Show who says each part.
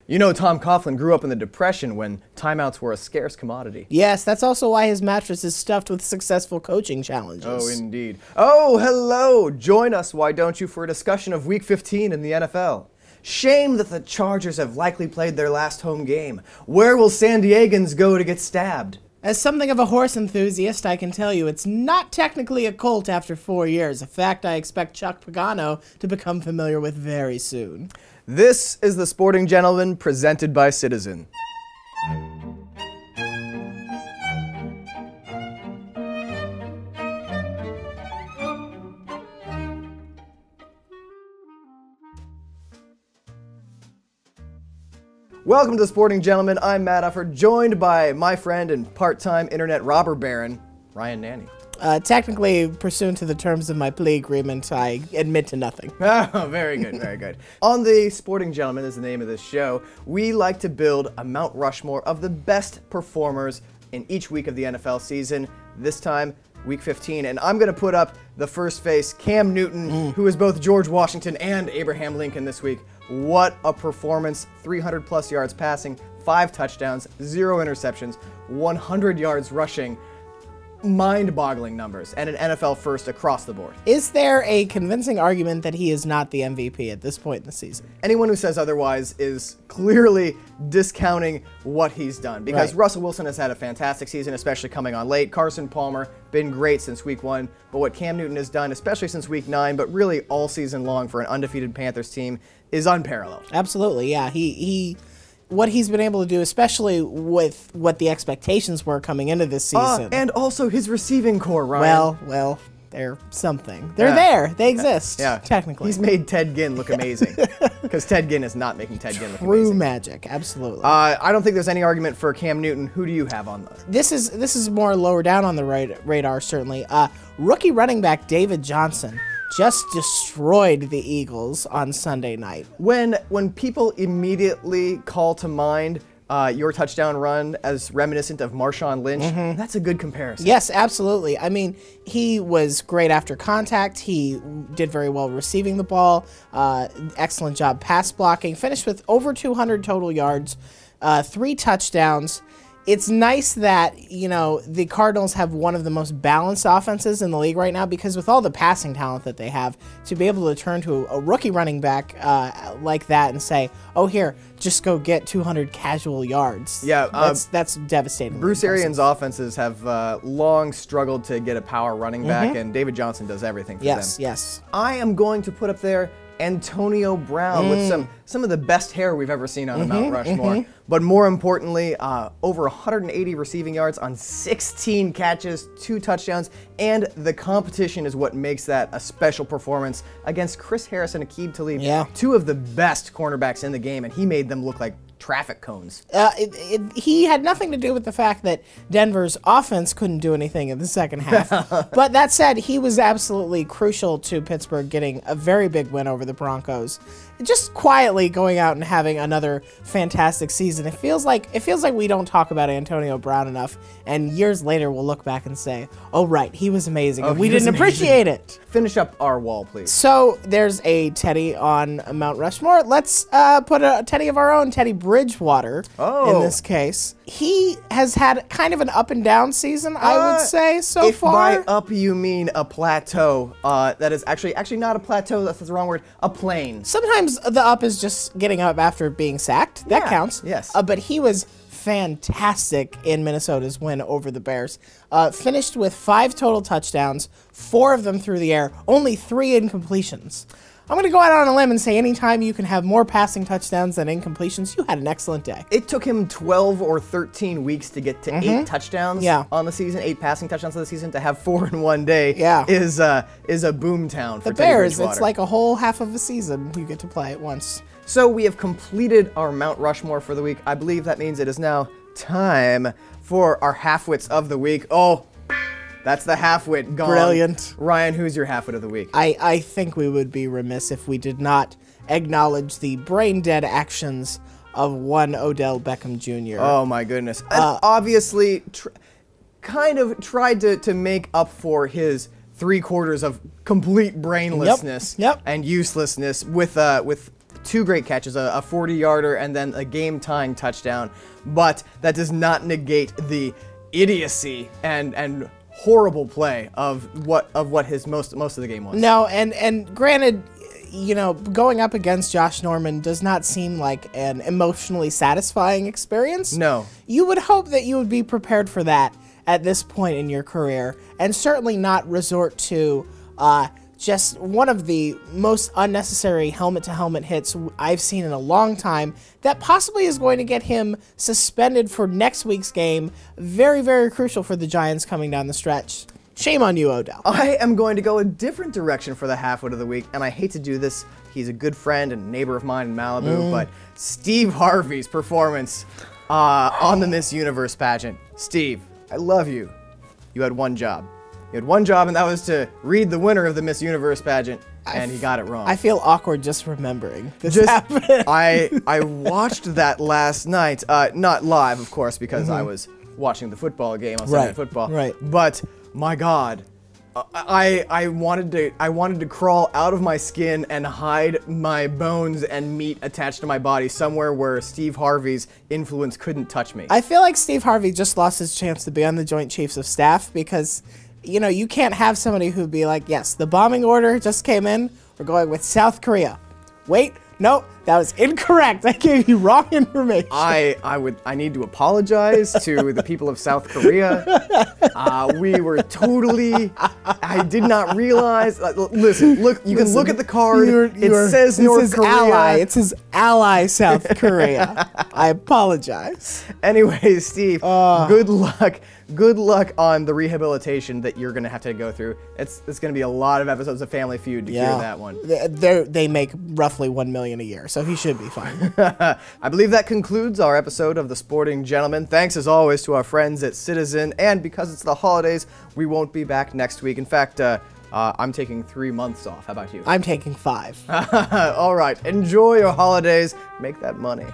Speaker 1: You know, Tom Coughlin grew up in the Depression when timeouts were a scarce commodity.
Speaker 2: Yes, that's also why his mattress is stuffed with successful coaching challenges.
Speaker 1: Oh, indeed. Oh, hello! Join us, why don't you, for a discussion of Week 15 in the NFL. Shame that the Chargers have likely played their last home game. Where will San Diegans go to get stabbed?
Speaker 2: As something of a horse enthusiast, I can tell you it's not technically a colt after 4 years, a fact I expect Chuck Pagano to become familiar with very soon.
Speaker 1: This is the Sporting Gentleman presented by Citizen. Welcome to the Sporting Gentleman. I'm Matt Ufford, joined by my friend and part-time internet robber baron, Ryan Nanni.
Speaker 2: Technically, pursuant to the terms of my plea agreement, I admit to nothing.
Speaker 1: Oh, very good, very good. On the Sporting Gentleman is the name of this show. We like to build a Mount Rushmore of the best performers in each week of the NFL season. This time, Week 15, and I'm going to put up the first face, Cam Newton, who is both George Washington and Abraham Lincoln this week. What a performance. 300-plus yards passing, 5 touchdowns, 0 interceptions, 100 yards rushing. Mind-boggling numbers, and an NFL first across the board.
Speaker 2: Is there a convincing argument that he is not the MVP at this point in the season?
Speaker 1: Anyone who says otherwise is clearly discounting what he's done, because Russell Wilson has had a fantastic season, especially coming on late. Carson Palmer, been great since week 1, but what Cam Newton has done, especially since week 9, but really all season long for an undefeated Panthers team, is unparalleled.
Speaker 2: Absolutely, yeah. What he's been able to do, especially with what the expectations were coming into this season.
Speaker 1: And also his receiving core, Ryan.
Speaker 2: Well, they're something. They're there. They exist, technically.
Speaker 1: He's made Ted Ginn look amazing, because Ted Ginn is not making Ted Ginn look amazing.
Speaker 2: True magic, absolutely.
Speaker 1: I don't think there's any argument for Cam Newton. Who do you have on that?
Speaker 2: This is more lower down on the radar, certainly. Rookie running back David Johnson just destroyed the Eagles on Sunday night.
Speaker 1: When people immediately call to mind your touchdown run as reminiscent of Marshawn Lynch, that's a good comparison.
Speaker 2: Yes, absolutely. I mean, he was great after contact. He did very well receiving the ball. Excellent job pass blocking. Finished with over 200 total yards, 3 touchdowns. It's nice that, you know, the Cardinals have one of the most balanced offenses in the league right now, because with all the passing talent that they have, to be able to turn to a rookie running back like that and say, oh, here, just go get 200 casual yards.
Speaker 1: Yeah,
Speaker 2: that's devastating.
Speaker 1: Bruce Arians' offenses have long struggled to get a power running back, and David Johnson does everything for them.
Speaker 2: Yes.
Speaker 1: I am going to put up there Antonio Brown with some of the best hair we've ever seen on a Mount Rushmore. But more importantly, over 180 receiving yards on 16 catches, 2 touchdowns, and the competition is what makes that a special performance against Chris Harris and Aqib Talib, 2 of the best cornerbacks in the game, and he made them look like traffic cones.
Speaker 2: He had nothing to do with the fact that Denver's offense couldn't do anything in the second half. But that said, he was absolutely crucial to Pittsburgh getting a very big win over the Broncos. Just quietly going out and having another fantastic season. It feels like we don't talk about Antonio Brown enough, and years later we'll look back and say, oh right, he was amazing, and we didn't appreciate it.
Speaker 1: Finish up our wall, please.
Speaker 2: So there's a Teddy on Mount Rushmore. Let's put a Teddy of our own, Teddy Bridgewater, in this case. He has had kind of an up and down season, I would say, so far.
Speaker 1: If by up you mean a plateau, that is actually not a plateau, that's the wrong word, a plane.
Speaker 2: Sometimes the up is just getting up after being sacked. That counts.
Speaker 1: Yes.
Speaker 2: But he was fantastic in Minnesota's win over the Bears. Finished with 5 total touchdowns, 4 of them through the air, only 3 incompletions. I'm going to go out on a limb and say anytime you can have more passing touchdowns than incompletions, you had an excellent day.
Speaker 1: It took him 12 or 13 weeks to get to 8 touchdowns on the season, 8 passing touchdowns on the season. To have 4 in one day is a boom town for
Speaker 2: the Bears.
Speaker 1: Teddy Bridgewater.
Speaker 2: It's like a whole half of a season you get to play at once.
Speaker 1: So we have completed our Mount Rushmore for the week. I believe that means it is now time for our Halfwits of the week. Oh, that's the Half-wit gone.
Speaker 2: Brilliant.
Speaker 1: Ryan, who's your Half-wit of the week?
Speaker 2: I think we would be remiss if we did not acknowledge the brain-dead actions of one Odell Beckham Jr.
Speaker 1: Oh, my goodness. Obviously, kind of tried to make up for his 3 quarters of complete brainlessness and uselessness with 2 great catches, a 40-yarder and then a game-tying touchdown. But that does not negate the idiocy and horrible play of what his most of the game was.
Speaker 2: No, and granted, you know, going up against Josh Norman does not seem like an emotionally satisfying experience.
Speaker 1: No.
Speaker 2: You would hope that you would be prepared for that at this point in your career, and certainly not resort to just one of the most unnecessary helmet-to-helmet hits I've seen in a long time that possibly is going to get him suspended for next week's game. Very, very crucial for the Giants coming down the stretch. Shame on you, Odell.
Speaker 1: I am going to go a different direction for the Half-wit of the week, and I hate to do this. He's a good friend and neighbor of mine in Malibu, but Steve Harvey's performance on the Miss Universe pageant. Steve, I love you. You had one job. You had one job, and that was to read the winner of the Miss Universe pageant, and he got it wrong.
Speaker 2: I feel awkward just remembering this happened.
Speaker 1: I watched that last night, not live, of course, because I was watching the football game on Sunday Night Football.
Speaker 2: Right.
Speaker 1: But my God, I wanted to crawl out of my skin and hide my bones and meat attached to my body somewhere where Steve Harvey's influence couldn't touch me.
Speaker 2: I feel like Steve Harvey just lost his chance to be on the Joint Chiefs of Staff because, you know, you can't have somebody who'd be like, yes, the bombing order just came in. We're going with South Korea. Wait, no, that was incorrect. I gave you wrong information.
Speaker 1: I need to apologize to the people of South Korea. We were totally. I did not realize. Listen, look. You can look at the card. It says North Korea.
Speaker 2: Ally. It's his ally, South Korea. I apologize.
Speaker 1: Anyway, Steve, good luck. Good luck on the rehabilitation that you're going to have to go through. It's going to be a lot of episodes of Family Feud to hear that one.
Speaker 2: They make roughly $1 million a year, so he should be fine.
Speaker 1: I believe that concludes our episode of The Sporting Gentleman. Thanks, as always, to our friends at Citizen. And because it's the holidays, we won't be back next week. In fact, I'm taking 3 months off. How about you?
Speaker 2: I'm taking 5.
Speaker 1: All right. Enjoy your holidays. Make that money.